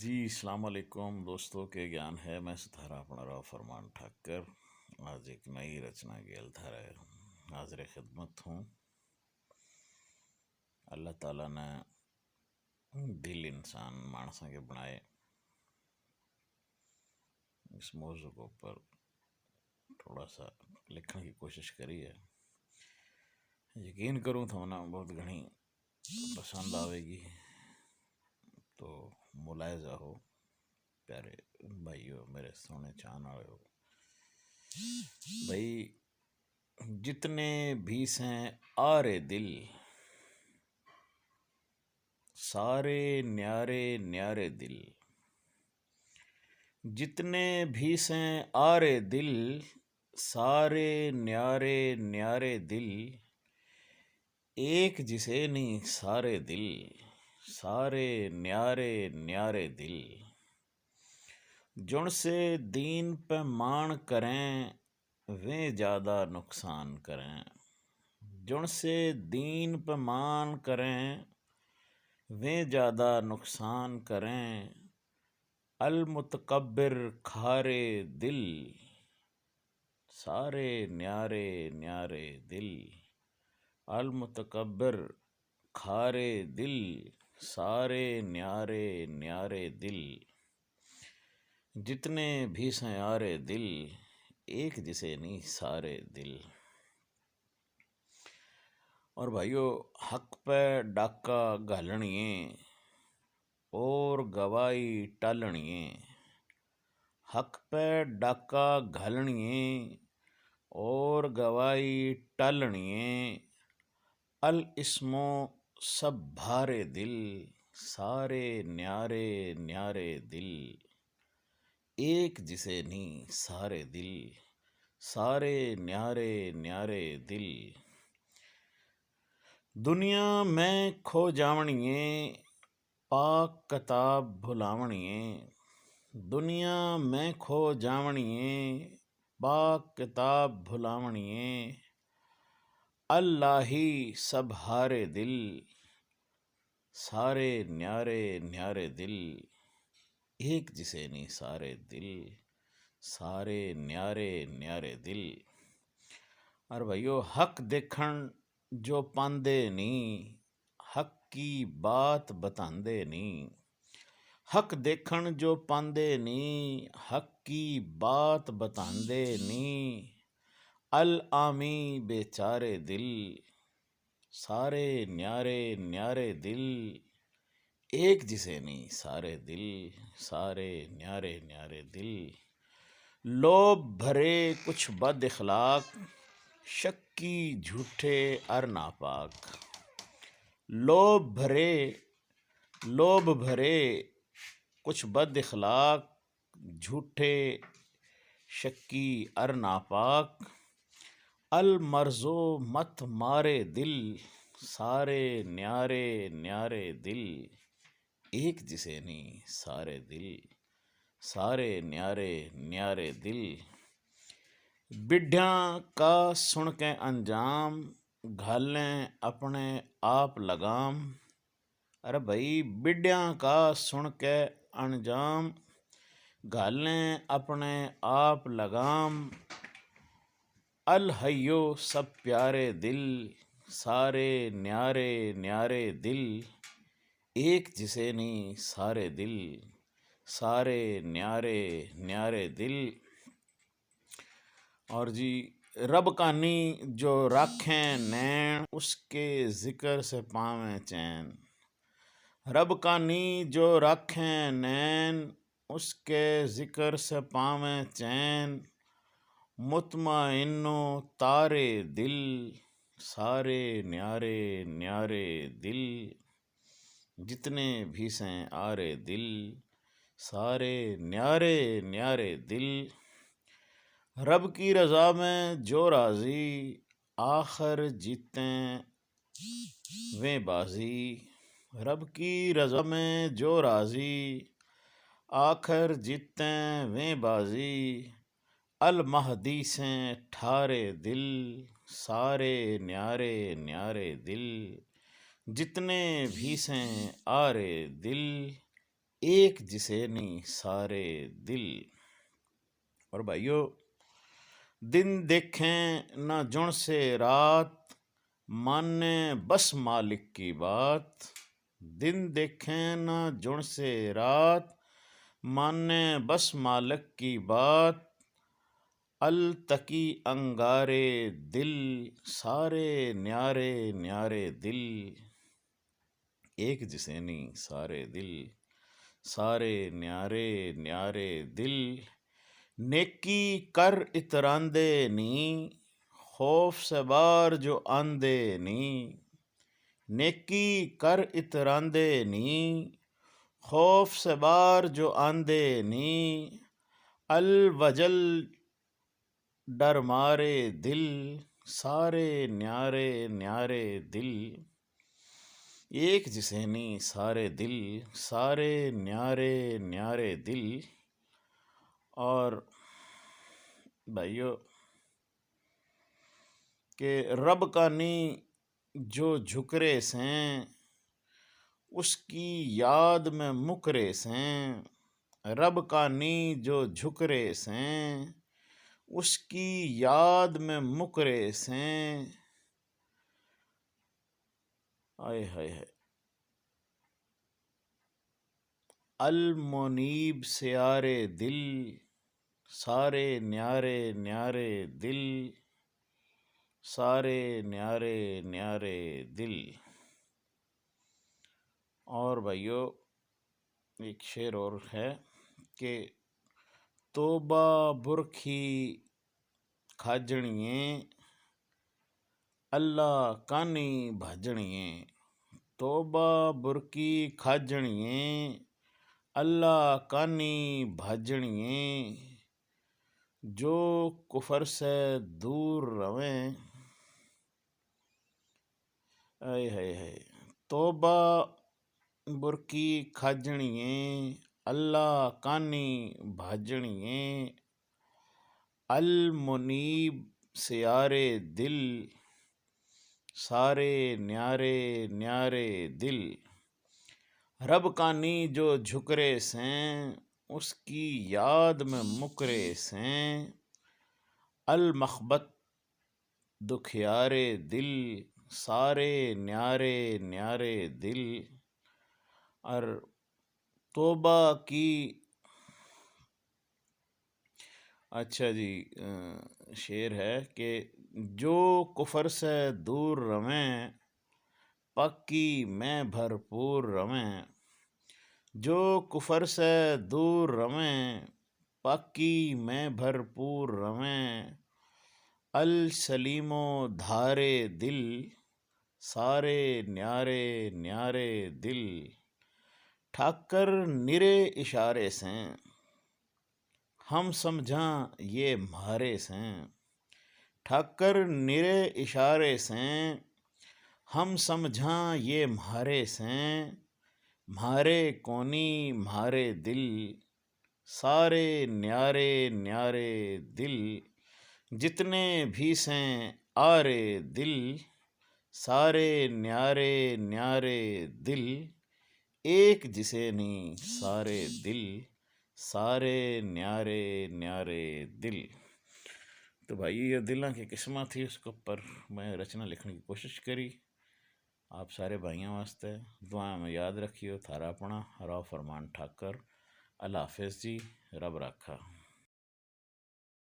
جی السلام علیکم دوستوں کے گیان ہے میں ستارہ اپنا راؤ فرمان ٹھاکر آج ایک نئی رچنا گیل دھارے حاضر خدمت ہوں۔ اللہ تعالیٰ نے دل انسان مانسا کے بنائے، اس موضوع کے اوپر تھوڑا سا لکھنے کی کوشش کری ہے۔ یقین کروں تو نا بہت گھنی پسند آئے گی، تو ملاحظہ ہو پیارے بھائیو، میرے سونے چاہنے والے ہو بھائی، جتنے بھی ہیں آرے دل سارے نیارے نیارے دل، جتنے بھی ہیں آرے دل سارے نیارے نیارے دل، ایک جسے نہیں سارے دل سارے نیارے نیارے دل، جن سے دین پہ مان کریں وہ زیادہ نقصان کریں، جن سے دین پہ مان کریں وہ زیادہ نقصان کریں، المتکبر کھارے دل سارے نیارے نیارے دل، المتکبر کھارے دل سارے نیارے نیارے دل، جتنے بھی ہیں آرے دل ایک جسے نہیں سارے دل۔ اور بھائیو، حق پہ ڈاکہ گھالنیے اور گواہی ٹالنیے، حق پہ ڈاکہ گھالنیے اور گواہی ٹالنیے، الاسمو سب بھارے دل سارے نیارے نیارے دل، ایک جسے نہیں سارے دل سارے نیارے نیارے دل، دنیا میں کھو جاونیے پاک کتاب بھلاونیے، دنیا میں کھو جاونیے پاک کتاب بھلاونیے، اللہ ہی سب ہارے دل سارے نیارے نیارے دل، ایک جسے نہیں سارے دل سارے نیارے نیارے دل۔ اور بھائیو، حق دیکھن جو پاندے نہیں حق کی بات بتاندے نہیں، حق دیکھن جو پاندے نہیں حق کی بات بتاندے نہیں، العامی بیچارے دل سارے نیارے نیارے دل، ایک جسے نہیں سارے دل سارے نیارے نیارے دل، لوب بھرے کچھ بد اخلاق شکی جھوٹے اور ناپاک، لوب بھرے کچھ بد اخلاق جھوٹے شکی اور ناپاک، المرضو مت مارے دل سارے نیارے نیارے دل، ایک جسے نہیں سارے دل سارے نیارے نیارے دل، بڈھیاں کا سن کے انجام گھالیں اپنے آپ لگام، ارے بھائی بڈھیاں کا سن کے انجام گھالیں اپنے آپ لگام، الحیو سب پیارے دل سارے نیارے نیارے دل، ایک جسے نہیں سارے دل سارے نیارے نیارے دل۔ اور جی، رب کانی جو راکھیں نین اس کے ذکر سے پاویں چین، رب کانی جو راکھیں نین اس کے ذکر سے پاویں چین، مطمئنو تارے دل سارے نیارے نیارے دل، جتنے بھی ہیں آرے دل سارے نیارے نیارے دل، رب کی رضا میں جو راضی آخر جیتیں ویں بازی، رب کی رضا میں جو راضی آخر جیتیں ویں بازی، المہدی سے ٹھارے دل سارے نیارے نیارے دل، جتنے بھی ہیں آرے دل ایک جسے نہیں سارے دل۔ اور بھائیو، دن دیکھیں نہ جن سے رات، مانے بس مالک کی بات۔ دن دیکھیں نہ جن سے رات، مانے بس مالک کی بات۔ التقی انگارے دل، سارے نیارے نیارے دل۔ ایک جسے نہیں سارے دل، سارے نیارے نیارے دل۔ نیکی کر اتراندے نی، خوف سے بار جو آندے نی۔ نیکی کر اتراندے نی، خوف سے بار جو آندے نی۔ الوجل ڈر مارے دل، سارے نیارے نیارے دل۔ ایک جسے نہیں سارے دل، سارے نیارے نیارے دل۔ اور بھائیو کہ رب کا نی جو جھکرے سیں، اس کی یاد میں مکرے سیں۔ رب کا نی جو جھکرے سیں، اس کی یاد میں مکرے سیں۔ آئے ہائے ہائے۔ المنیب سیارے دل، سارے نیارے نیارے دل، سارے نیارے نیارے دل۔ اور بھائیو ایک شعر اور ہے کہ توبہ برکھی کھاجڑییں، اللہ کانی بھاجڑییں۔ توبہ برکی کھاجڑییں، اللہ کانی بھاجڑییں۔ جو کفر سے دور رویں، آئے ہائے ہائے۔ توبہ برکی کھاجڑییں، اللہ کانی بھاجڑییں۔ المنیب سیارے دل، سارے نیارے نیارے دل۔ رب کا نی جو جھکرے سیں، اس کی یاد میں مکرے سیں۔ المخبت دکھیارے دل، سارے نیارے نیارے دل۔ اور توبہ کی اچھا جی شعر ہے کہ جو کفر سے دور رویں، پاکی میں بھرپور رویں۔ جو کفر سے دور رویں، پاکی میں بھرپور رویں۔ السلیم و دھارے دل، سارے نیارے نیارے دل۔ ٹھاکر نرے اشارے سیں، ہم سمجھاں یہ مہارے سیں۔ ٹھاکر نرے اشارے سیں، ہم سمجھاں یہ مہارے سیں۔ مہارے کونی مہارے دل، سارے نیارے نیارے دل۔ جتنے بھی سیں آرے دل، سارے نیارے نیارے دل۔ ایک جسے نہیں سارے دل، سارے نیارے نیارے دل۔ تو بھائی یہ دلاں کی قسمہ تھی، اس کے اوپر میں رچنا لکھنے کی کوشش کری۔ آپ سارے بھائیوں واسطے دعا میں یاد رکھیو۔ تھارا اپنا راؤ فرمان ٹھاکر۔ اللہ حافظ جی، رب رکھا۔